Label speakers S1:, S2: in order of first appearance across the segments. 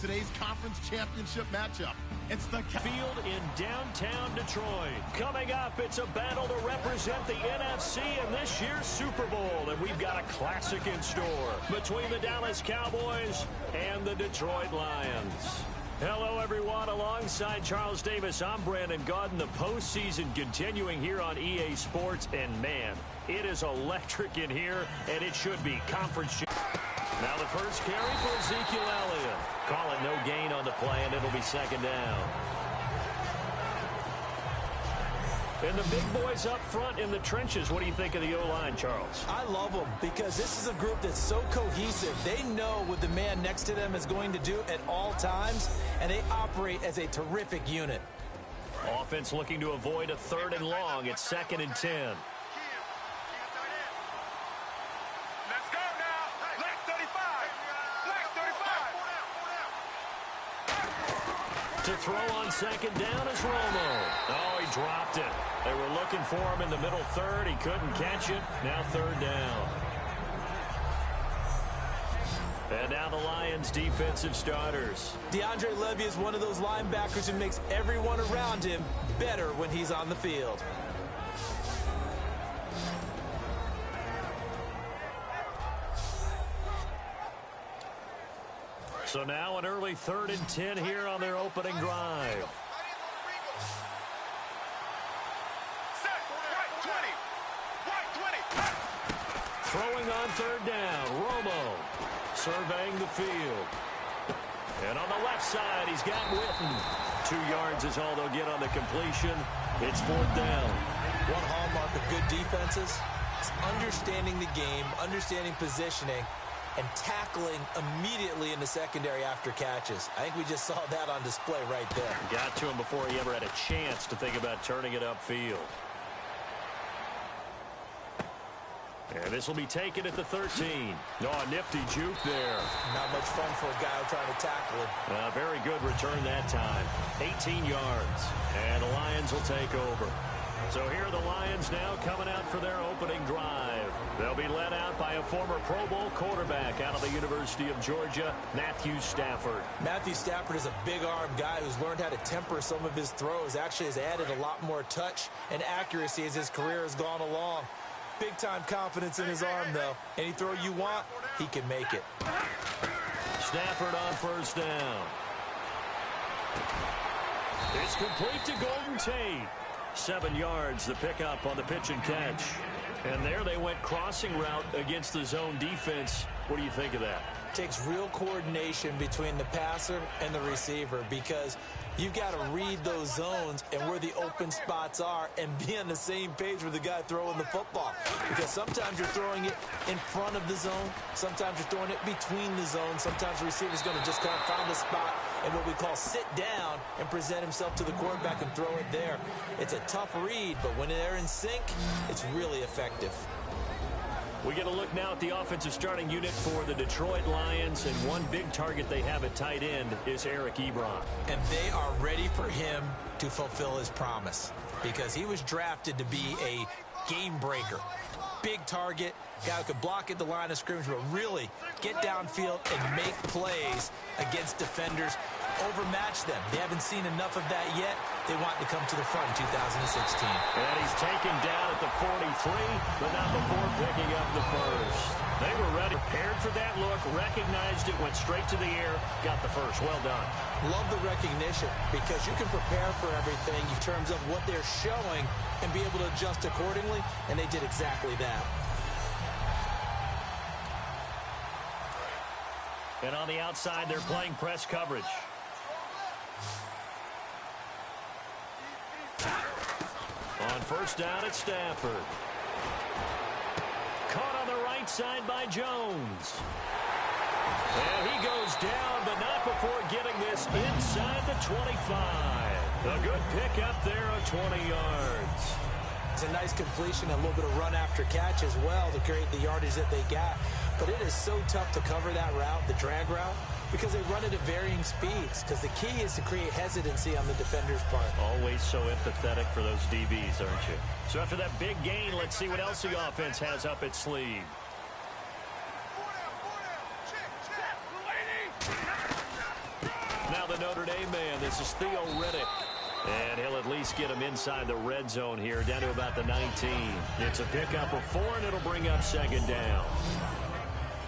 S1: today's conference championship matchup. It's the
S2: field in downtown Detroit. Coming up, it's a battle to represent the NFC in this year's Super Bowl. And we've got a classic in store between the Dallas Cowboys and the Detroit Lions. Hello, everyone. Alongside Charles Davis, I'm Brandon Gaudin. The postseason continuing here on EA Sports. And, man, it is electric in here, and it should be conference. Now the first carry for Ezekiel Elliott. Call it no gain on the play, and it'll be second down. And the big boys up front in the trenches. What do you think of the O-line, Charles?
S3: I love them because this is a group that's so cohesive. They know what the man next to them is going to do at all times, and they operate as a terrific unit.
S2: Offense looking to avoid a 3rd and long. It's 2nd and 10. To throw on 2nd down is Romo. Oh, he dropped it. They were looking for him in the middle 3rd. He couldn't catch it. Now 3rd down. And now the Lions' defensive starters.
S3: DeAndre Levy is one of those linebackers who makes everyone around him better when he's on the field.
S2: So now an early 3rd and 10 here on their opening drive. Throwing on 3rd down, Romo surveying the field. And on the left side, he's got Witten. 2 yards is all they'll get on the completion. It's 4th down.
S3: One hallmark of good defenses is understanding the game, understanding positioning, and tackling immediately in the secondary after catches. I think we just saw that on display right there.
S2: Got to him before he ever had a chance to think about turning it upfield. And this will be taken at the 13. Oh, a nifty juke there.
S3: Not much fun for a guy trying to tackle it.
S2: Very good return that time. 18 yards. And the Lions will take over. So here are the Lions now coming out for their opening drive. They'll be led out by a former Pro Bowl quarterback out of the University of Georgia, Matthew Stafford.
S3: Matthew Stafford is a big-arm guy who's learned how to temper some of his throws. Actually has added a lot more touch and accuracy as his career has gone along. Big-time confidence in his arm, though. Any throw you want, he can make it.
S2: Stafford on 1st down. It's complete to Golden Tate. 7 yards, the pickup on the pitch and catch. And there they went crossing route against the zone defense. What do you think of that?
S3: Takes real coordination between the passer and the receiver because you've got to read those zones and where the open spots are and be on the same page with the guy throwing the football. Because sometimes you're throwing it in front of the zone. Sometimes you're throwing it between the zones. Sometimes the receiver's going to just kind of find a spot and what we call sit down and present himself to the quarterback and throw it there. It's a tough read, but when they're in sync, it's really effective.
S2: We get a look now at the offensive starting unit for the Detroit Lions, and one big target they have at tight end is Eric Ebron.
S3: And they are ready for him to fulfill his promise because he was drafted to be a game breaker. Big target, guy who could block at the line of scrimmage, but really get downfield and make plays against defenders, overmatch them. They haven't seen enough of that yet. They want to come to the front in 2016.
S2: And he's taken down at the 43, but not before picking up the first. They were ready, prepared for that look, recognized it, went straight to the air, got the first. Well done.
S3: Love the recognition because you can prepare for everything in terms of what they're showing and be able to adjust accordingly, and they did exactly that.
S2: And on the outside, they're playing press coverage. On 1st down, it's Stafford. Caught on the right side by Jones. And he goes down, but not before getting this inside the 25. A good pickup there of 20 yards.
S3: It's a nice completion, a little bit of run after catch as well to create the yardage that they got. But it is so tough to cover that route, the drag route, because they run it at varying speeds. Because the key is to create hesitancy on the defender's part.
S2: Always so empathetic for those DBs, aren't you? So after that big gain, let's see what else the offense has up its sleeve. Notre Dame man. This is Theo Riddick. And he'll at least get him inside the red zone here, down to about the 19. It's a pickup of 4, and it'll bring up second down.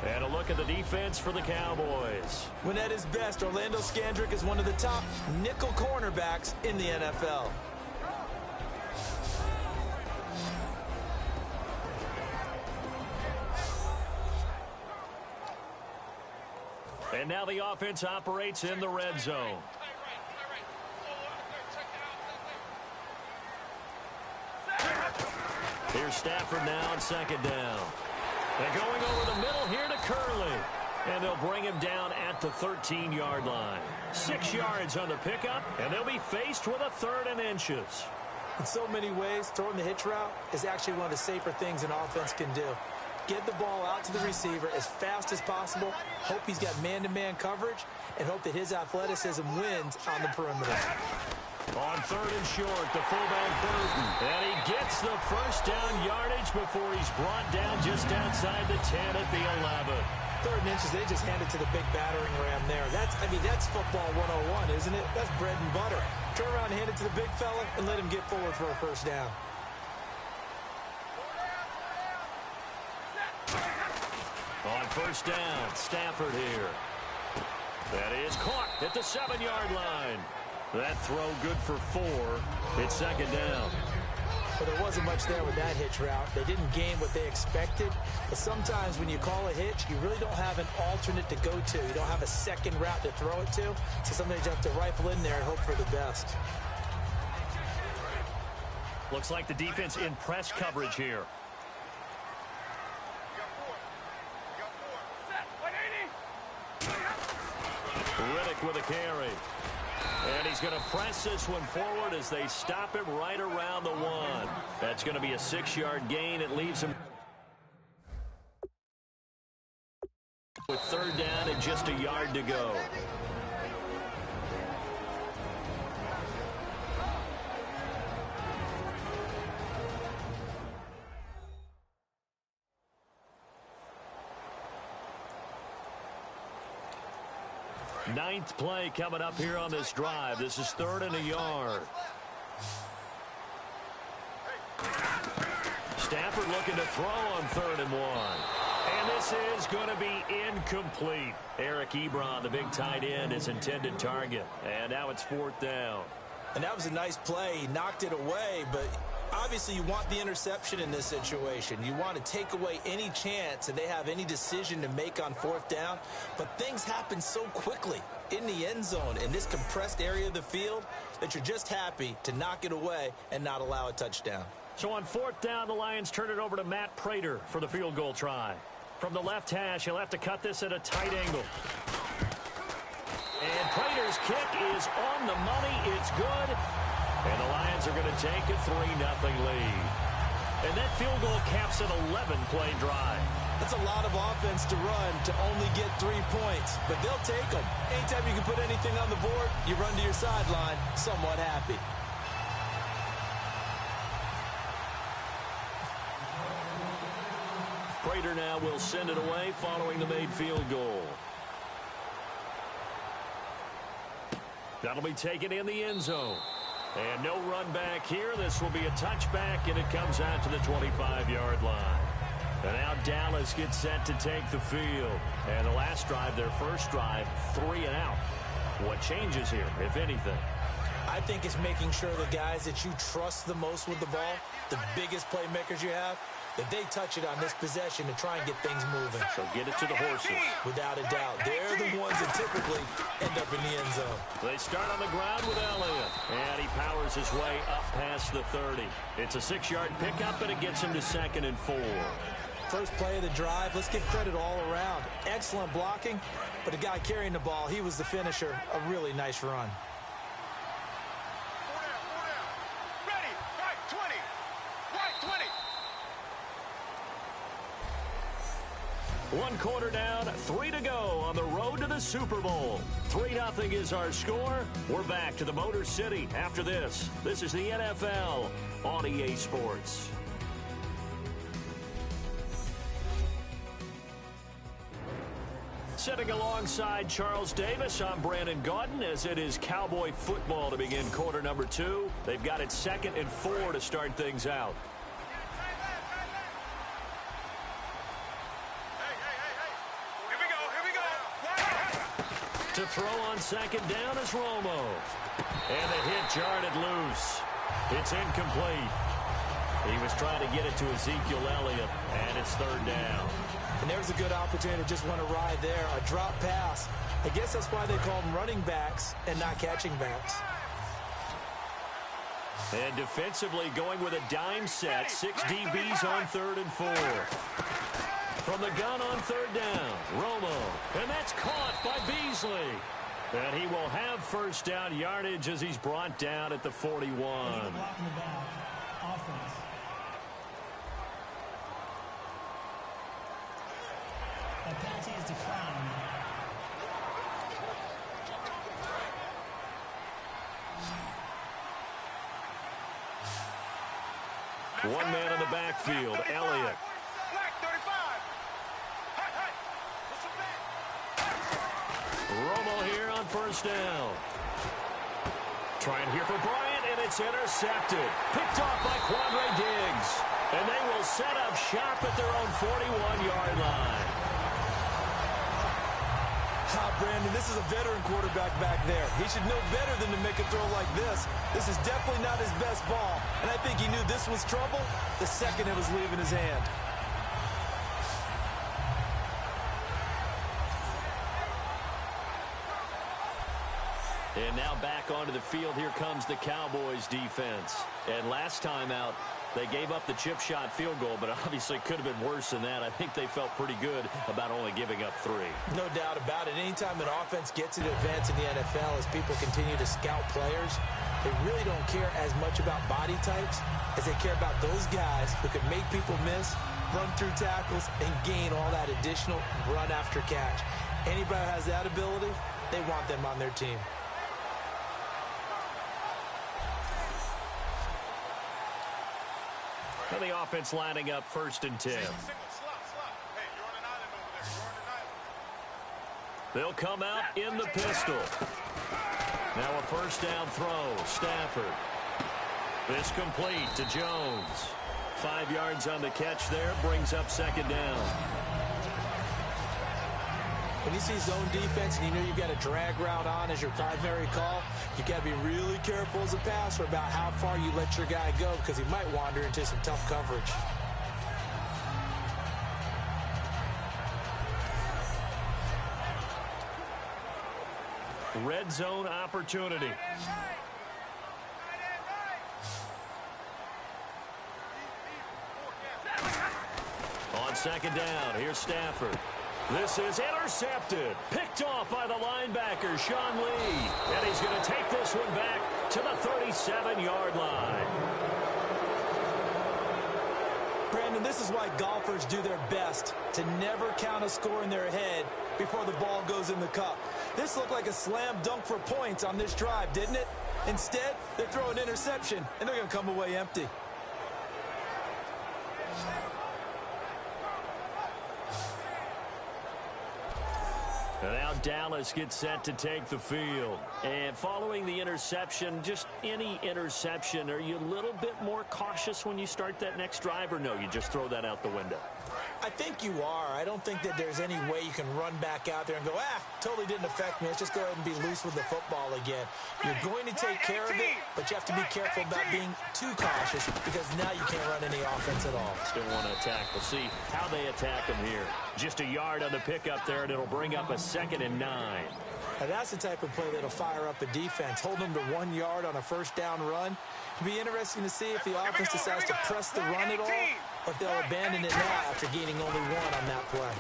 S2: And a look at the defense for the Cowboys.
S3: When at his best, Orlando Scandrick is one of the top nickel cornerbacks in the NFL.
S2: And now the offense operates in the red zone. Here's Stafford now on second down. And going over the middle here to Curley. And they'll bring him down at the 13-yard line. 6 yards on the pickup, and they'll be faced with a 3rd and inches.
S3: In so many ways, throwing the hitch route is actually one of the safer things an offense can do. Get the ball out to the receiver as fast as possible, hope he's got man-to-man coverage, and hope that his athleticism wins on the perimeter.
S2: On 3rd and short, the fullback Burton. And he gets the first down yardage before he's brought down just outside the 10 at the 11.
S3: 3rd and inches, they just hand it to the big battering ram there. That's football 101, isn't it? That's bread and butter. Turn around and hand it to the big fella and let him get forward for a first down.
S2: On first down, Stafford here. That is caught at the 7-yard line. That throw good for 4. It's second down.
S3: But there wasn't much there with that hitch route. They didn't gain what they expected. But sometimes when you call a hitch, you really don't have an alternate to go to. You don't have a second route to throw it to. So sometimes you have to rifle in there and hope for the best.
S2: Looks like the defense in press coverage here. Riddick with a carry. And he's going to press this one forward as they stop him right around the 1. That's going to be a 6-yard gain. It leaves him with 3rd down and just a yard to go. Ninth play coming up here on this drive. This is 3rd and a yard. Stafford looking to throw on 3rd and 1. And this is going to be incomplete. Eric Ebron, the big tight end, his intended target. And now it's 4th down.
S3: And that was a nice play. He knocked it away, but obviously you want the interception in this situation. You want to take away any chance that they have any decision to make on 4th down. But things happen so quickly in the end zone in this compressed area of the field that you're just happy to knock it away and not allow a touchdown.
S2: So on 4th down, the Lions turn it over to Matt Prater for the field goal try. From the left hash, he'll have to cut this at a tight angle. And Prater's kick is on the money. It's good. And the Lions are going to take a 3-0 lead. And that field goal caps an 11-play drive.
S3: That's a lot of offense to run to only get 3 points. But they'll take them. Anytime you can put anything on the board, you run to your sideline somewhat happy.
S2: Prater now will send it away following the made field goal. That'll be taken in the end zone. And no run back here. This will be a touchback, and it comes out to the 25-yard line. And now Dallas gets set to take the field. And the last drive, their first drive, 3 and out. What changes here, if anything?
S3: I think it's making sure the guys that you trust the most with the ball, the biggest playmakers you have, that they touch it on this possession to try and get things moving.
S2: So get it to the horses.
S3: Without a doubt. They're the ones that typically end up in the end zone.
S2: They start on the ground with Elliott. And he powers his way up past the 30. It's a 6-yard pickup, and it gets him to 2nd and 4.
S3: First play of the drive. Let's give credit all around. Excellent blocking, but the guy carrying the ball, he was the finisher. A really nice run.
S1: Ready, right 20, right 20.
S2: 1 quarter down, 3 to go on the road to the Super Bowl. 3-0 is our score. We're back to the Motor City after this. This is the NFL on EA Sports. Sitting alongside Charles Davis, I'm Brandon Gaudin, as it is Cowboy football to begin quarter number 2. They've got it 2nd and 4 to start things out. To throw on 2nd down is Romo. And the hit jarred loose. It's incomplete. He was trying to get it to Ezekiel Elliott, and it's 3rd down.
S3: And there's a good opportunity to just run a ride there, a drop pass. I guess that's why they call them running backs and not catching backs.
S2: And defensively going with a dime set, 6 DBs on 3rd and 4. From the gun on 3rd down, Romo, and that's caught by Beasley. And he will have 1st down yardage as he's brought down at the 41.
S4: A penalty is declined.
S2: One man in the backfield, Elliott. Romo here on 1st down. Trying here for Bryant, and it's intercepted. Picked off by Quandre Diggs. And they will set up shop at their own 41-yard line.
S3: Brandon, this is a veteran quarterback back there. He should know better than to make a throw like this. This is definitely not his best ball, and I think he knew this was trouble the second it was leaving his hand.
S2: And now back onto the field. Here comes the Cowboys defense. And last time out, they gave up the chip shot field goal, but obviously could have been worse than that. I think they felt pretty good about only giving up 3.
S3: No doubt about it. Anytime an offense gets an advance in the NFL, as people continue to scout players, they really don't care as much about body types as they care about those guys who can make people miss, run through tackles, and gain all that additional run after catch. Anybody who has that ability, they want them on their team.
S2: And the offense lining up 1st and 10. They'll come out in the pistol. Now a 1st down throw. Stafford. This complete to Jones. 5 yards on the catch there. Brings up 2nd down.
S3: When you see zone defense and you know you've got a drag route on as your primary call, you've got to be really careful as a passer about how far you let your guy go, because he might wander into some tough coverage.
S2: Red zone opportunity. On 2nd down, here's Stafford. This is intercepted. Picked off by the linebacker, Sean Lee. And he's going to take this one back to the 37-yard line.
S3: Brandon, this is why golfers do their best to never count a score in their head before the ball goes in the cup. This looked like a slam dunk for points on this drive, didn't it? Instead, they throw an interception, and they're going to come away empty.
S2: And now Dallas gets set to take the field. And following the interception, just any interception, are you a little bit more cautious when you start that next drive, or no, you just throw that out the window?
S3: I think you are. I don't think that there's any way you can run back out there and go, totally didn't affect me. Let's just go ahead and be loose with the football again. You're going to take care of it, but you have to be careful about being too cautious, because now you can't run any offense at all.
S2: Still want to attack. We'll see how they attack them here. Just a yard on the pickup there, and it'll bring up a 2nd and 9.
S3: Now that's the type of play that'll fire up a defense. Hold them to 1 yard on a 1st down run. It'll be interesting to see if the offense decides to press the run at all, or if they'll abandon it now after gaining only 1 on that play.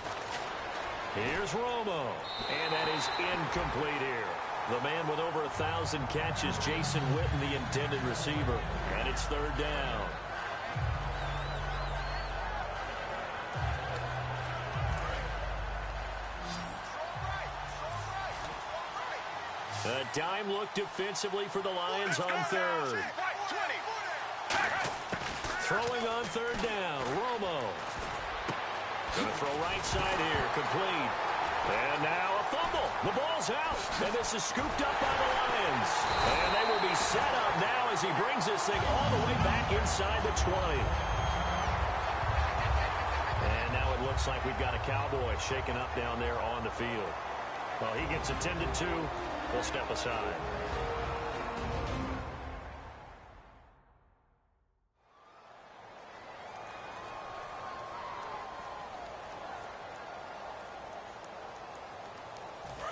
S2: Here's Romo, and that is incomplete here. The man with over 1,000 catches, Jason Witten, the intended receiver, and it's 3rd down. A dime look defensively for the Lions on 3rd. Throwing on 3rd down, Romo. Going to throw right side here, complete. And now a fumble. The ball's out. And this is scooped up by the Lions. And they will be set up now as he brings this thing all the way back inside the 20. And now it looks like we've got a Cowboy shaken up down there on the field. Well, he gets attended to. We'll step aside.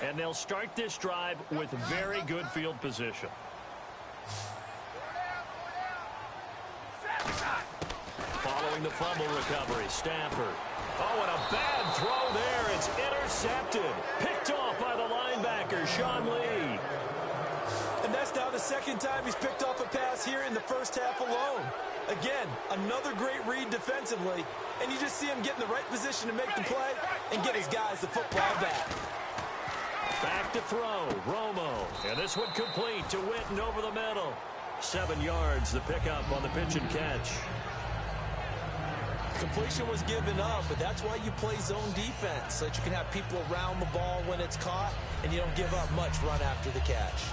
S2: And they'll start this drive with very good field position. Following the fumble recovery, Stafford. Oh, and a bad throw there. It's intercepted. Picked off by the linebacker, Sean Lee.
S3: And that's now the second time he's picked off a pass here in the first half alone. Again, another great read defensively. And you just see him get in the right position to make the play and get his guys the football back.
S2: Back to throw, Romo. And this one complete to Witten over the middle. 7 yards, the pickup on the pitch and catch.
S3: Completion was given up, but that's why you play zone defense, so that you can have people around the ball when it's caught, and you don't give up much run after the catch.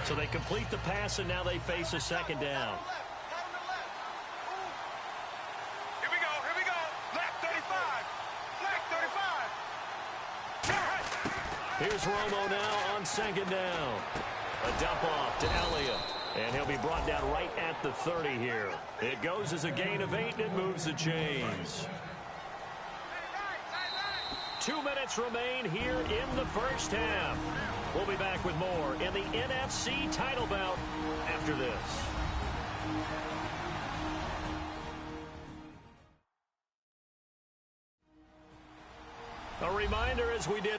S2: So they complete the pass, and now they face a second down.
S1: Here we go. Left 35. Left 35.
S2: Here's Romo now on second down. A dump off to Elliott. And he'll be brought down right at the 30 here. It goes as a gain of 8 and moves the chains. 2 minutes remain here in the first half. We'll be back with more in the NFC title bout after this. A reminder as we did.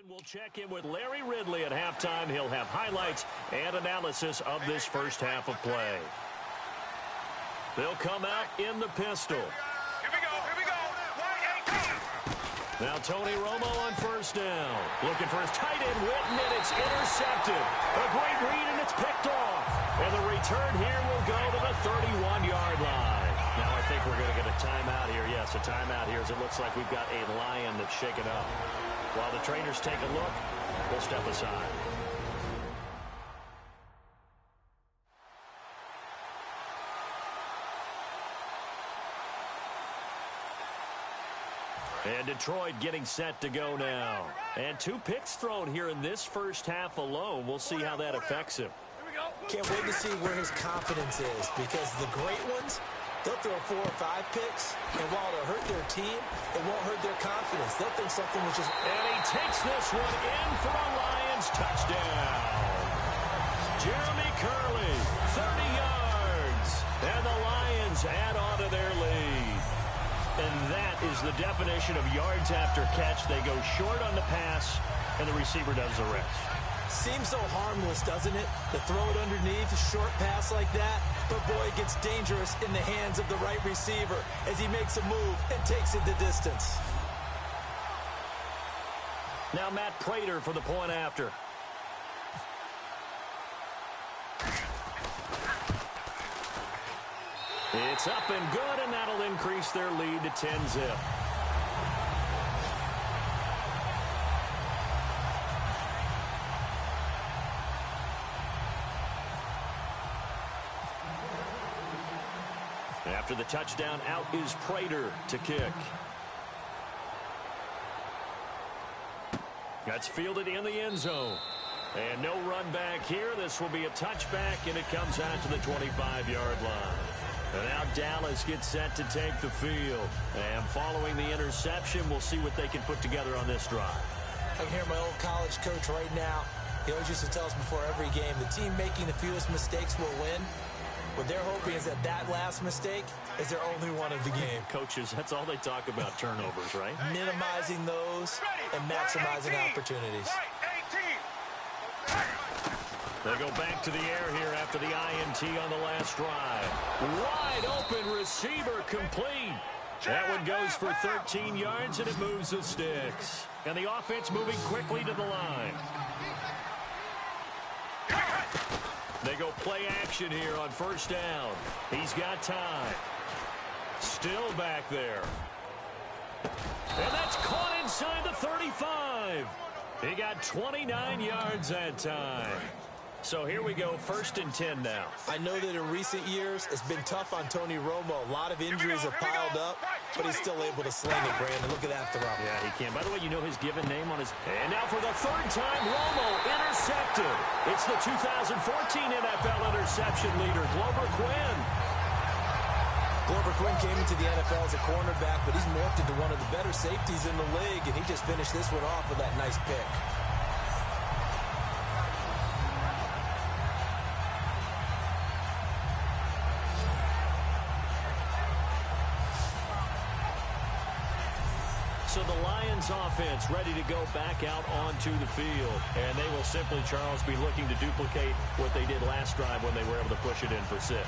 S2: We'll check in with Larry Ridley at halftime. He'll have highlights and analysis of this first half of play. They'll come out in the pistol.
S1: Here we go.
S2: Now Tony Romo on first down. Looking for his tight end, Witten, and it's intercepted. A great read, and it's picked off. And the return here will go to the 31-yard line. Now I think we're going to get a timeout here. Yes, a timeout here as it looks like we've got a Lion that's shaken up. While the trainers take a look, we'll step aside. And Detroit getting set to go now. And 2 picks thrown here in this first half alone. We'll see how that affects him.
S3: Can't wait to see where his confidence is, because the great ones, they'll throw 4 or 5 picks, and while it'll hurt their team, it won't hurt their confidence. They'll think something was just...
S2: And he takes this one in for a Lions touchdown. Jeremy Curley, 30 yards. And the Lions add on to their lead. And that is the definition of yards after catch. They go short on the pass, and the receiver does the rest.
S3: Seems so harmless, doesn't it? To throw it underneath, a short pass like that. But boy, it gets dangerous in the hands of the right receiver as he makes a move and takes it the distance.
S2: Now Matt Prater for the point after. It's up and good, and that'll increase their lead to 10-zip. After the touchdown, out is Prater to kick. That's fielded in the end zone. And no run back here. This will be a touchback, and it comes out to the 25-yard line. And now Dallas gets set to take the field. And following the interception, we'll see what they can put together on this drive.
S3: I can hear my old college coach right now. He always used to tell us before every game, the team making the fewest mistakes will win. What they're hoping is that that last mistake is their only one of the game.
S2: Coaches, that's all they talk about, turnovers, right?
S3: Minimizing those and maximizing opportunities.
S2: They go back to the air here after the INT on the last drive. Wide open receiver complete. That one goes for 13 yards, and it moves the sticks. And the offense moving quickly to the line. They go play action here on first down. He's got time. Still back there. And that's caught inside the 35. He got 29 yards that time. So here we go, 1st and 10 now.
S3: I know that in recent years, it's been tough on Tony Romo. A lot of injuries have piled up, but he's still able to sling it, Brandon. Look at that throw.
S2: Yeah, he can. By the way, you know his given name on his... And now for the 3rd time, Romo intercepted. It's the 2014 NFL interception leader, Glover Quinn.
S3: Glover Quinn came into the NFL as a cornerback, but he's morphed into one of the better safeties in the league, and he just finished this one off with that nice pick.
S2: So the Lions offense ready to go back out onto the field. And they will simply, Charles, be looking to duplicate what they did last drive when they were able to push it in for 6.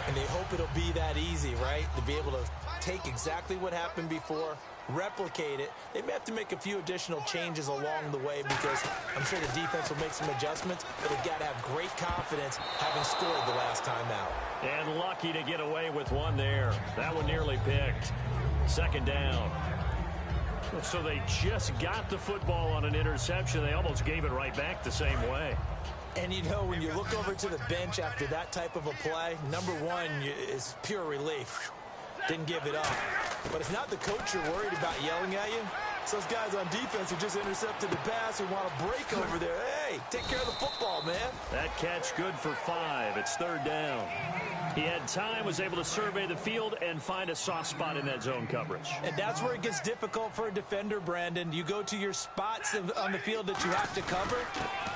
S3: And they hope it'll be that easy, right? To be able to take exactly what happened before, replicate it. They may have to make a few additional changes along the way because I'm sure the defense will make some adjustments, but they've got to have great confidence having scored the last time out.
S2: And lucky to get away with one there. That one nearly picked. 2nd down. So they just got the football on an interception. They almost gave it right back the same way.
S3: And, you know, when you look over to the bench after that type of a play, number one is pure relief. Didn't give it up. But it's not the coach you're worried about yelling at you. It's those guys on defense who just intercepted the pass who want to break over there. Hey, take care of the football, man.
S2: That catch good for 5. It's 3rd down. He had time, was able to survey the field and find a soft spot in that zone coverage.
S3: And that's where it gets difficult for a defender, Brandon. You go to your spots on the field that you have to cover,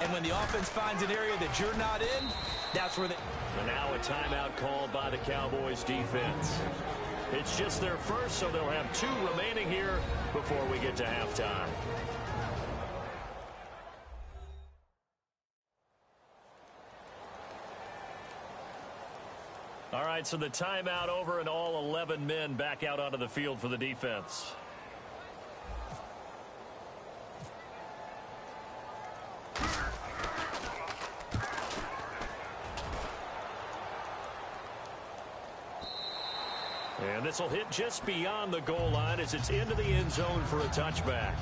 S3: and when the offense finds an area that you're not in, that's where they...
S2: And now a timeout called by the Cowboys defense. It's just their first, so they'll have 2 remaining here before we get to halftime. All right, so the timeout over and all 11 men back out onto the field for the defense. And this will hit just beyond the goal line as it's into the end zone for a touchback.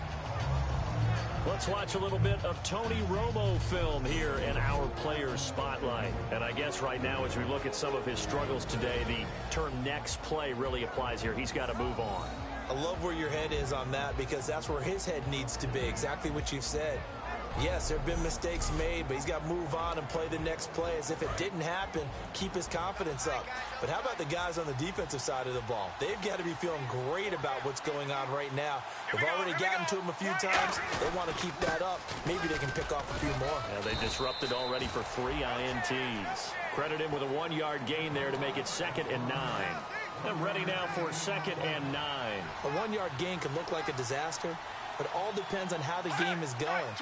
S2: Let's watch a little bit of Tony Romo film here in our Players Spotlight. And I guess right now as we look at some of his struggles today, the term next play really applies here. He's got to move on.
S3: I love where your head is on that because that's where his head needs to be, exactly what you've said. Yes, there have been mistakes made, but he's got to move on and play the next play as if it didn't happen, keep his confidence up. But how about the guys on the defensive side of the ball? They've got to be feeling great about what's going on right now. They've already gotten to him a few times. They want to keep that up. Maybe they can pick off a few more.
S2: Yeah, they disrupted already for 3 INTs. Credit him with a 1-yard gain there to make it 2nd and 9. And ready now for 2nd and 9.
S3: A 1-yard gain can look like a disaster, but it all depends on how the game is going.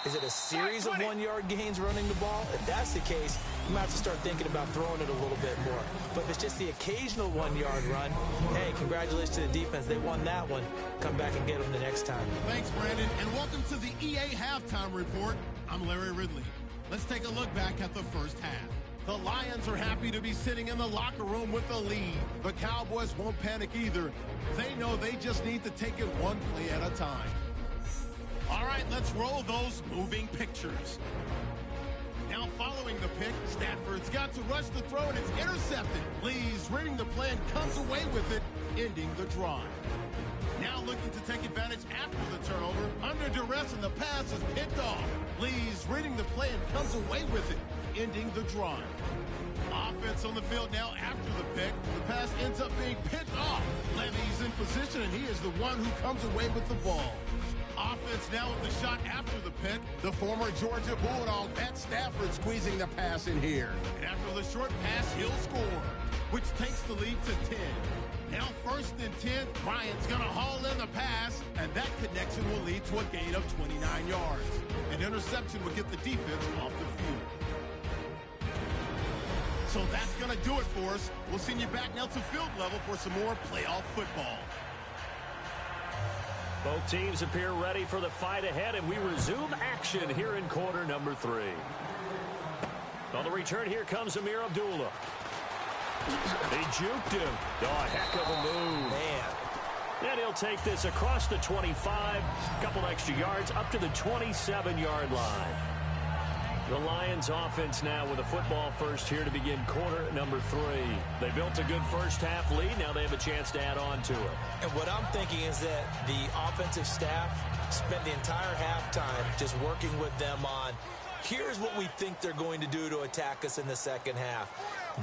S3: Is it a series of 1-yard gains running the ball? If that's the case, you might have to start thinking about throwing it a little bit more. But if it's just the occasional 1-yard run, hey, congratulations to the defense. They won that one. Come back and get them the next time.
S5: Thanks, Brandon, and welcome to the EA Halftime Report. I'm Larry Ridley. Let's take a look back at the first half. The Lions are happy to be sitting in the locker room with the lead. The Cowboys won't panic either. They know they just need to take it one play at a time. All right, let's roll those moving pictures. Now following the pick, Stafford's got to rush the throw and it's intercepted. Lee's reading the play and comes away with it, ending the drive. Now looking to take advantage after the turnover. Under duress and the pass is picked off. Lee's reading the play and comes away with it, ending the drive. Offense on the field now after the pick. The pass ends up being picked off. Levy's in position and he is the one who comes away with the ball. Offense now with the shot after the pick. The former Georgia Bulldog, Pat Stafford, squeezing the pass in here. And after the short pass, he'll score, which takes the lead to 10. Now 1st and 10, Bryant's going to haul in the pass, and that connection will lead to a gain of 29 yards. An interception will get the defense off the field. So that's going to do it for us. We'll send you back now to field level for some more playoff football.
S2: Both teams appear ready for the fight ahead, and we resume action here in quarter number 3. On the return, here comes Amir Abdullah. He juked him. Oh, a heck of a move.
S3: Man.
S2: And he'll take this across the 25, a couple extra yards, up to the 27-yard line. The Lions offense now with a football first here to begin quarter number 3. They built a good first-half lead. Now they have a chance to add on to it.
S3: And what I'm thinking is that the offensive staff spent the entire halftime just working with them on, here's what we think they're going to do to attack us in the second half.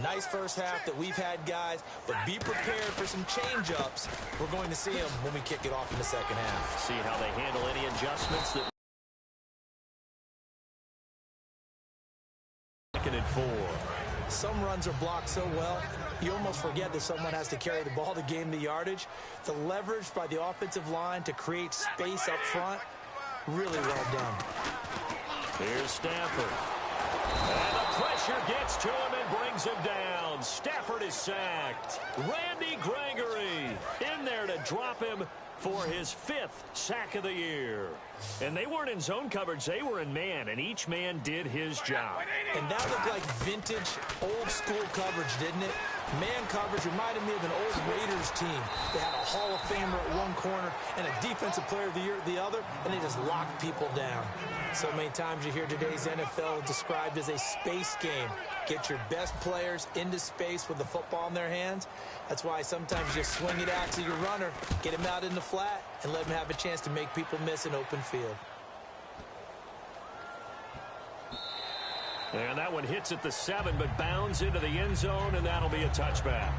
S3: Nice first half that we've had, guys, but be prepared for some change-ups. We're going to see them when we kick it off in the second half.
S2: See how they handle any adjustments that... Second and 4.
S3: Some runs are blocked so well, you almost forget that someone has to carry the ball to gain the yardage. The leverage by the offensive line to create space up front, really well done.
S2: Here's Stafford. And the pressure gets to him and brings him down. Stafford is sacked. Randy Gregory in there to drop him for his 5th sack of the year. And they weren't in zone coverage. They were in man, and each man did his job.
S3: And that looked like vintage, old-school coverage, didn't it? Man coverage reminded me of an old Raiders team. They had a Hall of Famer at one corner and a Defensive Player of the Year at the other, and they just locked people down. So many times you hear today's NFL described as a space game. Get your best players into space with the football in their hands. That's why sometimes you swing it out to your runner, get him out in the flat, and let him have a chance to make people miss an open field.
S2: And that one hits at the 7, but bounds into the end zone, and that'll be a touchback.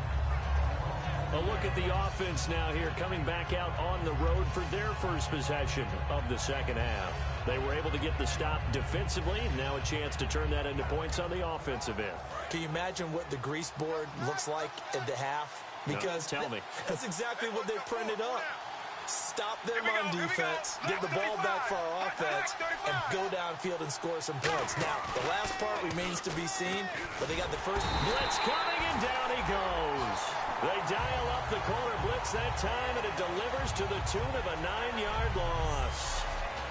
S2: A look at the offense now here, coming back out on the road for their first possession of the second half. They were able to get the stop defensively, and now a chance to turn that into points on the offensive end.
S3: Can you imagine what the grease board looks like at the half? Because
S2: no, tell me.
S3: That's exactly what they printed up. Stop them on defense, get the ball back for our offense, and go downfield and score some points. Now, the last part remains to be seen, but they got the first.
S2: Blitz coming, and down he goes. They dial up the corner blitz that time, and it delivers to the tune of a 9-yard loss.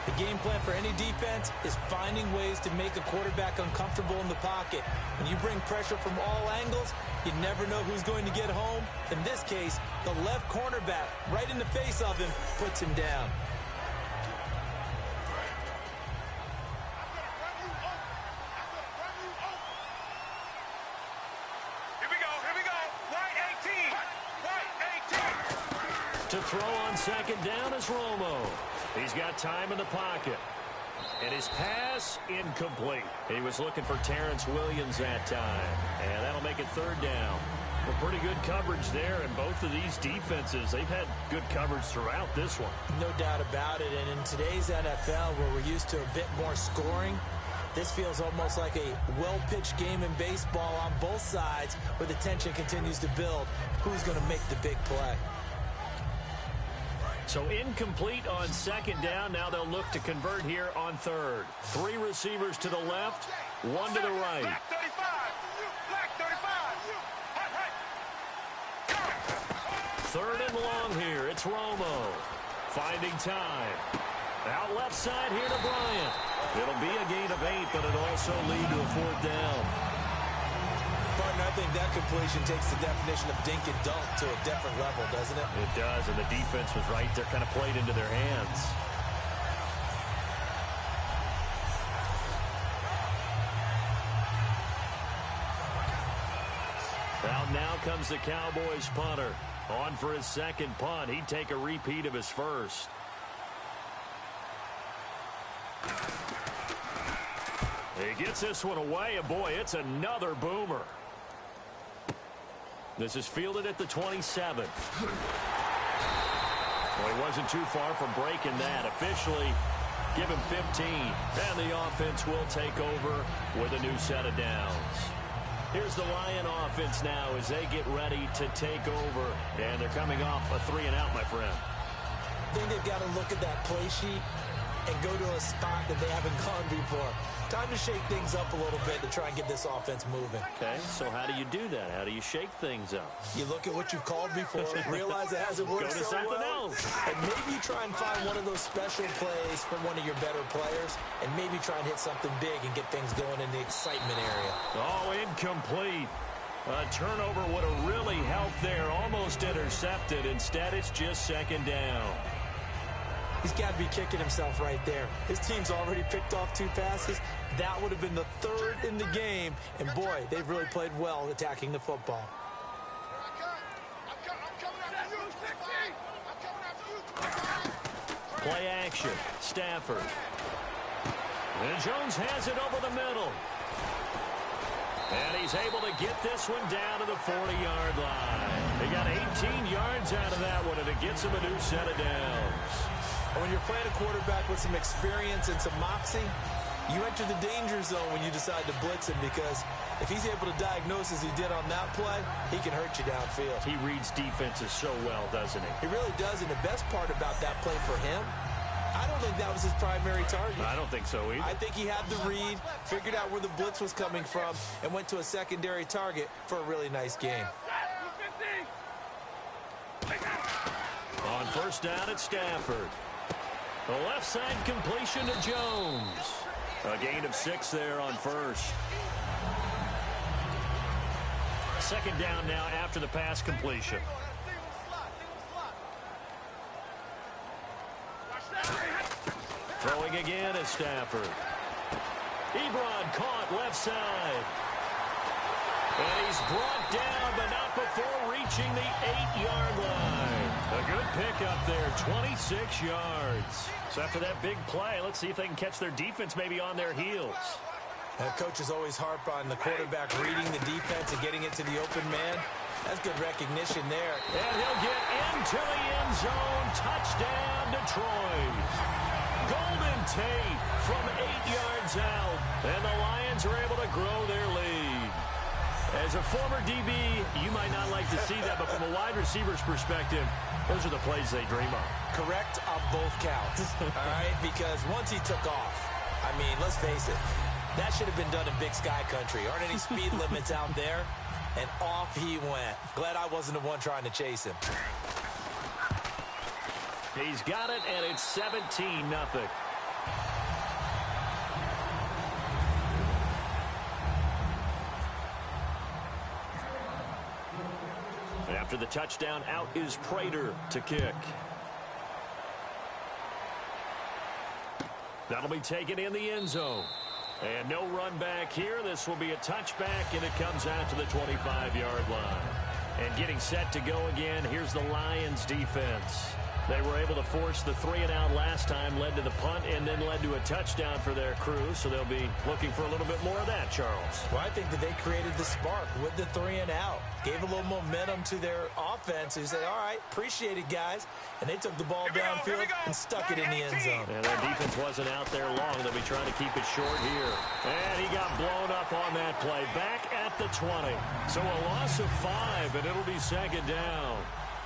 S3: The game plan for any defense is finding ways to make a quarterback uncomfortable in the pocket. When you bring pressure from all angles, you never know who's going to get home. In this case, the left cornerback, right in the face of him, puts him down.
S1: Here we go. White 18. White 18.
S2: To throw on second down is Romo. He's got time in the pocket. And his pass incomplete. He was looking for Terrence Williams that time. And that'll make it third down. Well, pretty good coverage there. And both of these defenses, they've had good coverage throughout this one.
S3: No doubt about it. And in today's NFL, where we're used to a bit more scoring, this feels almost like a well-pitched game in baseball on both sides, where the tension continues to build. Who's going to make the big play?
S2: So incomplete on second down. Now they'll look to convert here on third. 3 receivers to the left, 1 to the right.
S1: Black 35. Black 35.
S2: Third and long here. It's Romo. Finding time. Out left side here to Bryant. It'll be a gain of 8, but it'll also lead to a 4th down.
S3: Partner, I think that completion takes the definition of dink and dunk to a different level, doesn't it?
S2: It does, and the defense was right there, kind of played into their hands. Now comes the Cowboys punter. On for his second punt. He'd take a repeat of his first. He gets this one away, and boy, it's another boomer. This is fielded at the 27. Well, he wasn't too far from breaking that. Officially, give him 15. And the offense will take over with a new set of downs. Here's the Lion offense now as they get ready to take over. And they're coming off a 3-and-out, my friend.
S3: I think they've got to look at that play sheet and go to a spot that they haven't gone before. Time to shake things up a little bit to try and get this offense moving.
S2: Okay, so how do you do that? How do you shake things up?
S3: You look at what you've called before, realize it hasn't worked
S2: Go to
S3: so
S2: something
S3: well,
S2: else.
S3: and maybe try and find one of those special plays from one of your better players, and maybe try and hit something big and get things going in the excitement area.
S2: Oh, incomplete. A turnover would have really helped there. Almost intercepted. Instead, it's just second down.
S3: He's got to be kicking himself right there. His team's already picked off 2 passes. That would have been the 3rd in the game. And, boy, they've really played well attacking the football.
S2: Play action. Stafford. And Jones has it over the middle. And he's able to get this one down to the 40-yard line. They got 18 yards out of that one, and it gets him a new set of downs.
S3: And when you're playing a quarterback with some experience and some moxie, you enter the danger zone when you decide to blitz him, because if he's able to diagnose as he did on that play, he can hurt you downfield.
S2: He reads defenses so well, doesn't he?
S3: He really does, and the best part about that play for him, I don't think that was his primary target.
S2: I don't think so either.
S3: I think he had the read, figured out where the blitz was coming from, and went to a secondary target for a really nice game.
S2: On first down at Stafford. The left side completion to Jones. A gain of 6 there on first. Second down now after the pass completion. Throwing again at Stafford. Ebron caught left side. And he's brought down, but not before reaching the 8-yard line. A good pickup there, 26 yards. So after that big play, let's see if they can catch their defense maybe on their heels.
S3: Coaches always harp on the quarterback reading the defense and getting it to the open man. That's good recognition there.
S2: And he'll get into the end zone. Touchdown, Detroit. Golden Tate from 8 yards out. And the Lions are able to grow their lead. As a former DB, you might not like to see that, but from a wide receiver's perspective, those are the plays they dream of.
S3: Correct on both counts, all right? Because once he took off, I mean, let's face it, that should have been done in Big Sky Country. Aren't any speed limits out there? And off he went. Glad I wasn't the one trying to chase him.
S2: He's got it, and it's 17-0. After the touchdown, out is Prater to kick. That'll be taken in the end zone. And no run back here. This will be a touchback, and it comes out to the 25-yard line. And getting set to go again, here's the Lions defense. They were able to force the 3-and-out last time, led to the punt, and then led to a touchdown for their crew. So they'll be looking for a little bit more of that, Charles.
S3: Well, I think that they created the spark with the 3-and-out. Gave a little momentum to their offense. They said, all right, appreciate it, guys. And they took the ball downfield and stuck it in the end zone.
S2: And their defense wasn't out there long. They'll be trying to keep it short here. And he got blown up on that play. Back at the 20. So a loss of 5, and it'll be second down.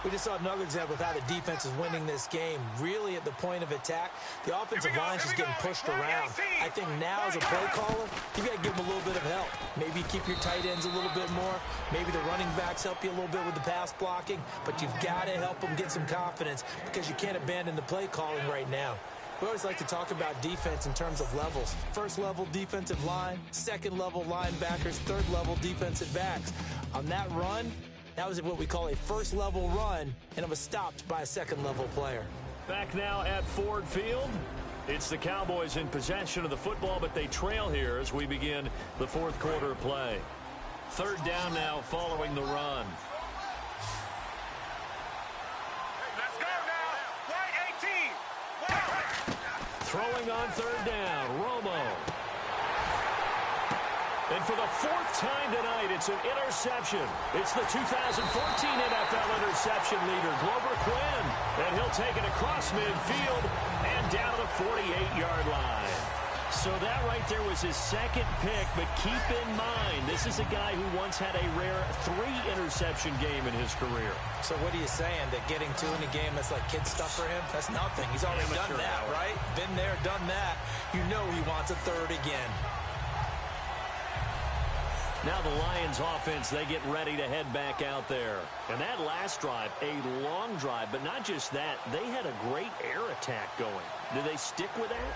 S3: We just saw another example of how the defense is winning this game. Really at the point of attack, the offensive line is just getting pushed around. I think now as a play caller, you've got to give them a little bit of help. Maybe keep your tight ends a little bit more. Maybe the running backs help you a little bit with the pass blocking. But you've got to help them get some confidence because you can't abandon the play calling right now. We always like to talk about defense in terms of levels. First level defensive line, second level linebackers, third level defensive backs. On that run, that was what we call a first-level run, and it was stopped by a second-level player.
S2: Back now at Ford Field. It's the Cowboys in possession of the football, but they trail here as we begin the fourth quarter play. Third down now following the run.
S1: Let's go now. White 18.
S2: Throwing on third down, Romo. And for the 4th time tonight, it's an interception. It's the 2014 NFL interception leader, Glover Quinn. And he'll take it across midfield and down to the 48-yard line. So that right there was his second pick, but keep in mind, this is a guy who once had a rare 3-interception game in his career.
S3: So what are you saying, that getting 2 in a game, that's like kid stuff for him? That's nothing. He's already done that, right? Been there, done that. You know he wants a 3rd again.
S2: Now the Lions offense, they get ready to head back out there. And that last drive, a long drive, but not just that, they had a great air attack going. Did they stick with that?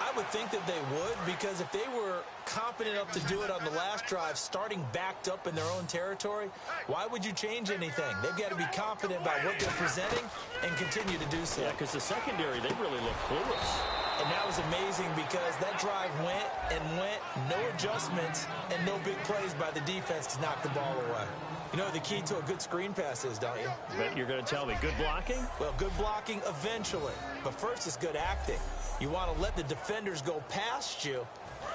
S3: I would think that they would, because if they were confident enough to do it on the last drive, starting backed up in their own territory, why would you change anything? They've got to be confident about what they're presenting and continue to do so.
S2: Yeah, because the secondary, they really look clueless.
S3: And that was amazing because that drive went and went, no adjustments, and no big plays by the defense to knock the ball away. You know what the key to a good screen pass is, don't you?
S2: But you're going to tell me, good blocking?
S3: Well, good blocking eventually. But first it's good acting. You want to let the defenders go past you,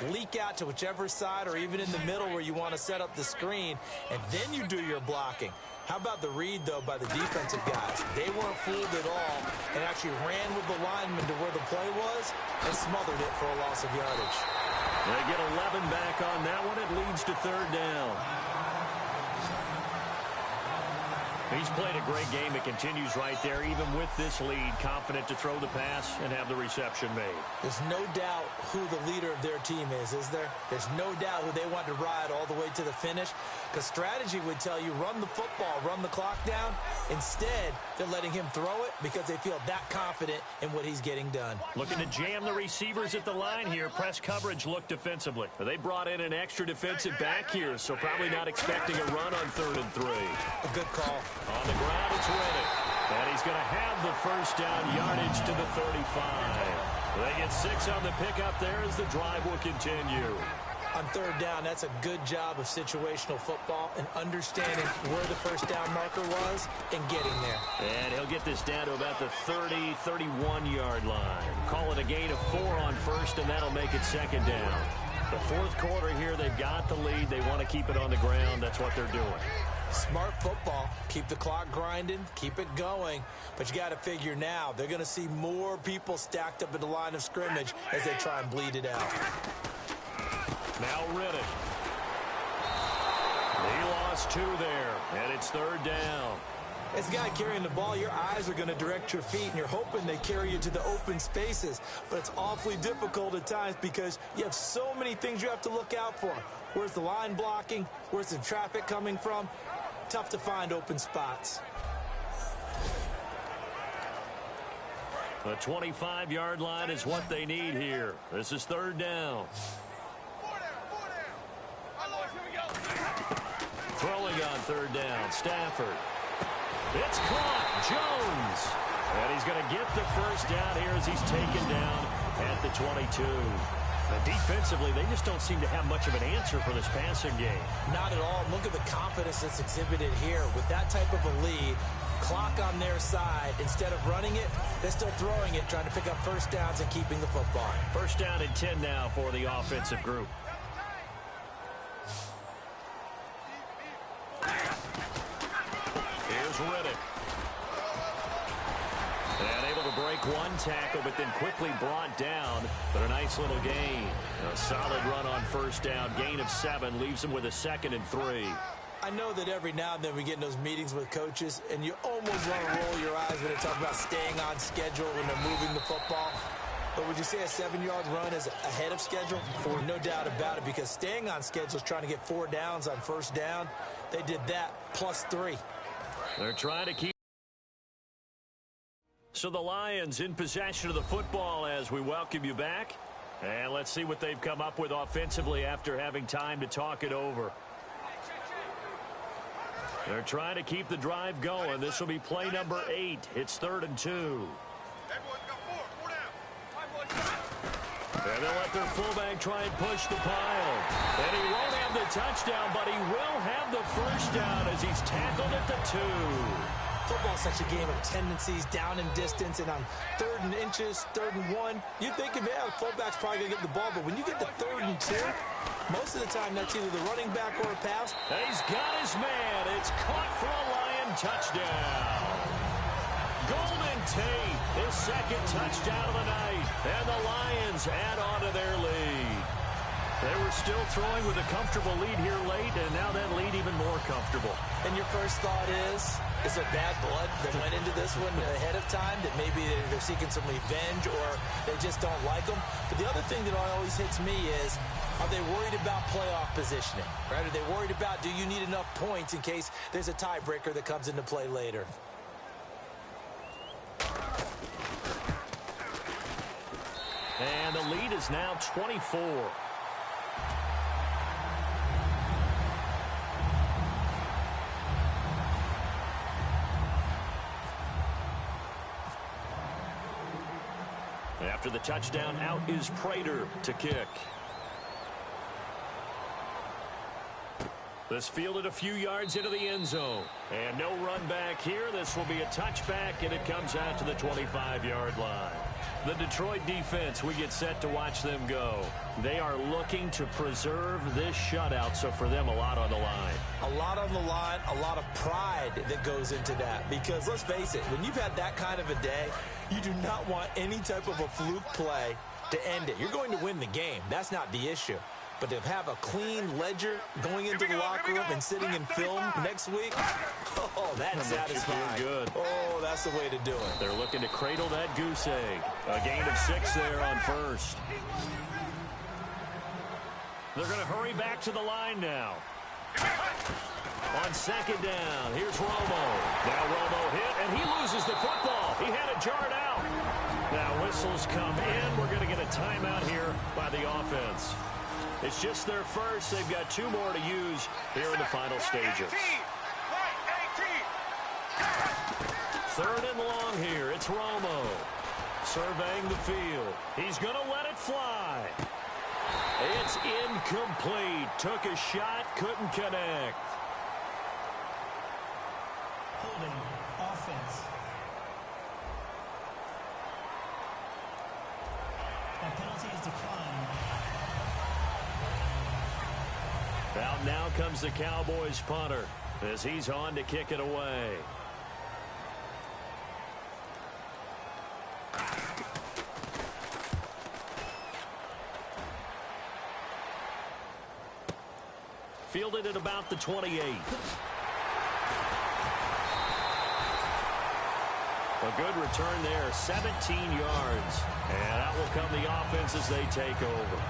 S3: leak out to whichever side or even in the middle where you want to set up the screen, and then you do your blocking. How about the read, though, by the defensive guys? They weren't fooled at all and actually ran with the lineman to where the play was and smothered it for a loss of yardage.
S2: They get 11 back on that one. It leads to 3rd down. He's played a great game. It continues right there, even with this lead, confident to throw the pass and have the reception made.
S3: There's no doubt who the leader of their team is there? There's no doubt who they want to ride all the way to the finish, because strategy would tell you run the football, run the clock down. Instead, they're letting him throw it because they feel that confident in what he's getting done.
S2: Looking to jam the receivers at the line here. Press coverage look defensively. They brought in an extra defensive back here, so probably not expecting a run on 3rd and 3.
S3: A good call.
S2: On the ground, it's Reddick. And he's going to have the first down, yardage to the 35. They get 6 on the pickup there as the drive will continue.
S3: On 3rd down, that's a good job of situational football and understanding where the first down marker was and getting there.
S2: And he'll get this down to about the 30, 31-yard line. Call it a gain of 4 on 1st, and that'll make it 2nd down. The 4th quarter here, they've got the lead. They want to keep it on the ground. That's what they're doing.
S3: Smart football. Keep the clock grinding. Keep it going. But you got to figure now, they're going to see more people stacked up at the line of scrimmage as they try and bleed it out.
S2: Now Reddick. He lost 2 there, and it's 3rd down.
S3: As a guy carrying the ball, your eyes are going to direct your feet, and you're hoping they carry you to the open spaces. But it's awfully difficult at times because you have so many things you have to look out for. Where's the line blocking? Where's the traffic coming from? Tough to find open spots.
S2: The 25-yard line is what they need here. This is 3rd down. Throwing on 3rd down, Stafford. It's caught, Jones. And he's going to get the first down here as he's taken down at the 22. But defensively, they just don't seem to have much of an answer for this passing game.
S3: Not at all. Look at the confidence that's exhibited here. With that type of a lead, clock on their side, instead of running it, they're still throwing it, trying to pick up first downs and keeping the football.
S2: First down and 10 now for the offensive group. Here's Reddick. And able to break one tackle, but then quickly brought down. But a nice little gain. A solid run on first down. Gain of 7 leaves him with a 2nd and 3.
S3: I know that every now and then we get in those meetings with coaches, and you almost want to roll your eyes when they talk about staying on schedule when they're moving the football. But would you say a 7-yard run is ahead of schedule? No doubt about it, because staying on schedule is trying to get 4 downs on first down. They did that plus 3.
S2: They're trying to keep. So the Lions in possession of the football as we welcome you back. And let's see what they've come up with offensively after having time to talk it over. They're trying to keep the drive going. This will be play number 8. It's 3rd and 2. And they'll let their fullback try and push the pile. And he won't have the touchdown, but he will have the first down as he's tackled at the 2.
S3: Football's such a game of tendencies, down and distance, and on 3rd and inches, 3rd and 1, you'd think, yeah, the fullback's probably going to get the ball, but when you get to 3rd and 2, most of the time that's either the running back or a pass.
S2: And he's got his man. It's caught for a Lion touchdown. Golden Tate the second touchdown of the night. And the Lions add on to their lead. They were still throwing with a comfortable lead here late, and now that lead even more comfortable.
S3: And your first thought is there bad blood that went into this one ahead of time, that maybe they're seeking some revenge or they just don't like them? But the other thing that always hits me is, are they worried about playoff positioning? Right? Are they worried about, do you need enough points in case there's a tiebreaker that comes into play later?
S2: And the lead is now 24. After the touchdown, out is Prater to kick. This fielded a few yards into the end zone. And no run back here. This will be a touchback, and it comes out to the 25-yard line. The Detroit defense, we get set to watch them go. They are looking to preserve this shutout, so for them, a lot on the line.
S3: A lot on the line, a lot of pride that goes into that. Because let's face it, when you've had that kind of a day, you do not want any type of a fluke play to end it. You're going to win the game. That's not the issue. But to have a clean ledger going into the locker room and sitting in film next week, oh, that's satisfying.
S2: Good.
S3: Oh, that's the way to do it.
S2: They're looking to cradle that goose egg. A gain of 6 there on first. They're going to hurry back to the line now. On second down, here's Romo. Now Romo hit, and he loses the football. He had it jarred out. Now whistles come in. We're going to get a timeout here by the offense. It's just their first. They've got 2 more to use here in the final stages. Third and long here. It's Romo surveying the field. He's going to let it fly. It's incomplete. Took a shot, couldn't connect.
S4: Holding offense. That penalty is declined.
S2: Out now comes the Cowboys punter as he's on to kick it away. Fielded at about the 28. A good return there, 17 yards. And out will come the offense as they take over.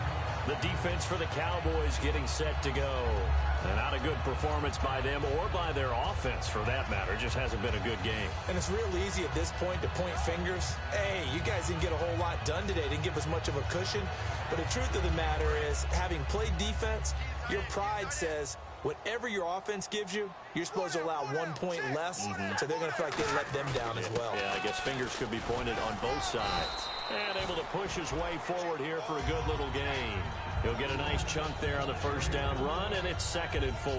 S2: The defense for the Cowboys getting set to go. And not a good performance by them or by their offense for that matter. Just hasn't been a good game.
S3: And it's real easy at this point to point fingers. Hey, you guys didn't get a whole lot done today. Didn't give us much of a cushion. But the truth of the matter is, having played defense, your pride says whatever your offense gives you, you're supposed to allow 1 point less. So they're going to feel like they let them down as well.
S2: Yeah, I guess fingers could be pointed on both sides. And able to push his way forward here for a good little gain. He'll get a nice chunk there on the first down run, and it's 2nd and 4.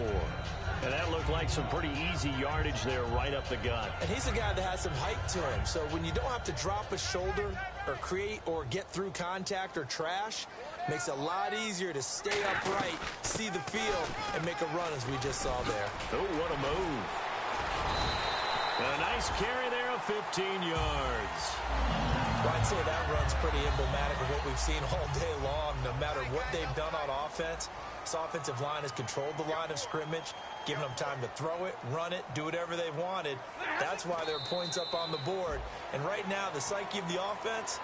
S2: And that looked like some pretty easy yardage there right up the gut.
S3: And he's a guy that has some height to him. So when you don't have to drop a shoulder or create or get through contact or trash, makes it a lot easier to stay upright, see the field, and make a run as we just saw there.
S2: Oh, what a move. And a nice carry there of 15 yards.
S3: Well, I'd say that run's pretty emblematic of what we've seen all day long. No matter what they've done on offense, this offensive line has controlled the line of scrimmage, given them time to throw it, run it, do whatever they've wanted. That's why there are points up on the board. And right now, the psyche of the offense,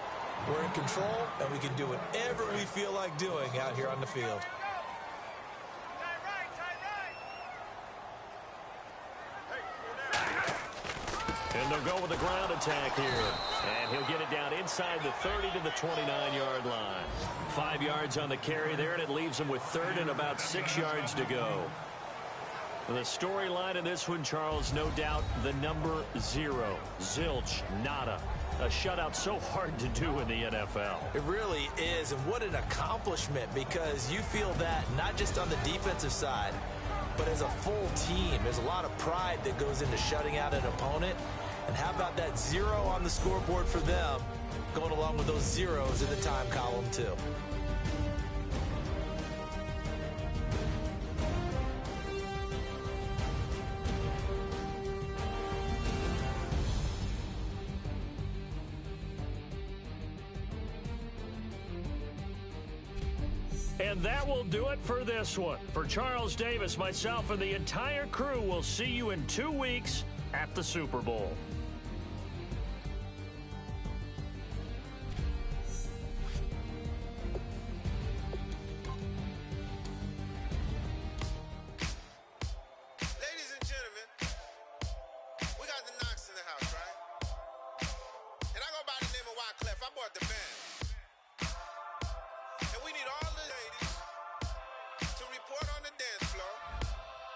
S3: we're in control, and we can do whatever we feel like doing out here on the field.
S2: And they'll go with the ground attack here. And he'll get it down inside the 30 to the 29-yard line. 5 yards on the carry there, and it leaves him with 3rd and about 6 yards to go. The storyline in this one, Charles, no doubt the number 0. Zilch, nada. A shutout so hard to do in the NFL.
S3: It really is, and what an accomplishment, because you feel that not just on the defensive side, but as a full team. There's a lot of pride that goes into shutting out an opponent. And how about that 0 on the scoreboard for them, going along with those zeros in the time column, too.
S2: And that will do it for this one. For Charles Davis, myself, and the entire crew, we'll see you in 2 weeks at the Super Bowl.
S1: Ladies and gentlemen, we got the Knox in the house, right? And I go by the name of Wyclef. I bought the band. And we need all the ladies to report on the dance floor.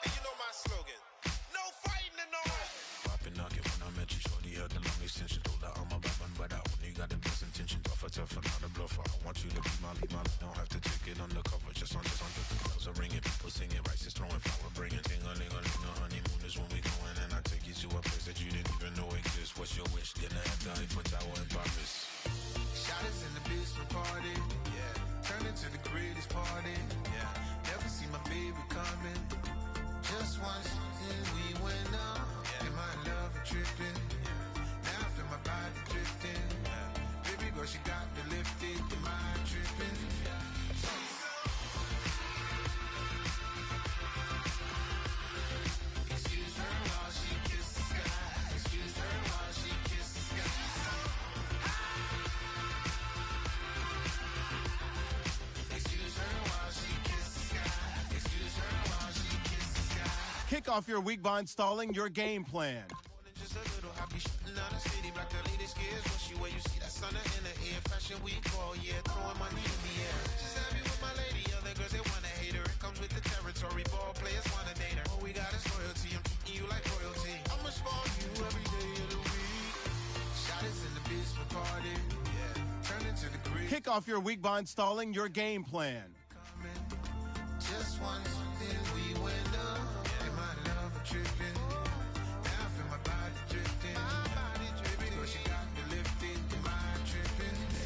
S1: And you know my slogan, no fighting and no...
S6: Poppin' knockin' when I met you, shorty had the long extension. Told her I'm a bad man, but I only got the best intention. Tough and not a bluffer. I want you to be my lead, don't have to take it undercover. Just on the bells are ringing, people singing, rice is throwing, flower bringing. Ting-a-ling-a-ling, the honeymoon is when we going, and I take you to a place that you didn't even know exists. What's your wish? Dinner at the Eiffel Tower in Paris.
S1: Shot us in the basement party, yeah. Turn into the greatest party, yeah. Never see my baby coming. Just once, and we went up, yeah. And my love tripping, yeah. Now I feel my body drifting, yeah. Baby girl, she got me lifted, and my tripping, yeah. Excuse her while she kisses the sky. Excuse her while she kisses the sky. Excuse her while she kisses the sky. Excuse her while she kisses the sky.
S5: Kick off your week by installing your game plan.
S1: Just a little happy shooting down the city. Black the lady scares when she where you see that sun in the air. Fashion week all year, throwing money in the air. Just happy with my lady. Other girls they wanna hate her. It comes with the territory. Ball players wanna date her. All we got is loyalty. I'm treating you like royalty. I'ma spoil you every day of the week. Shot us in the basement party. Yeah. Turn into the grid.
S5: Kick off your week by installing your game plan.
S1: Just once, then we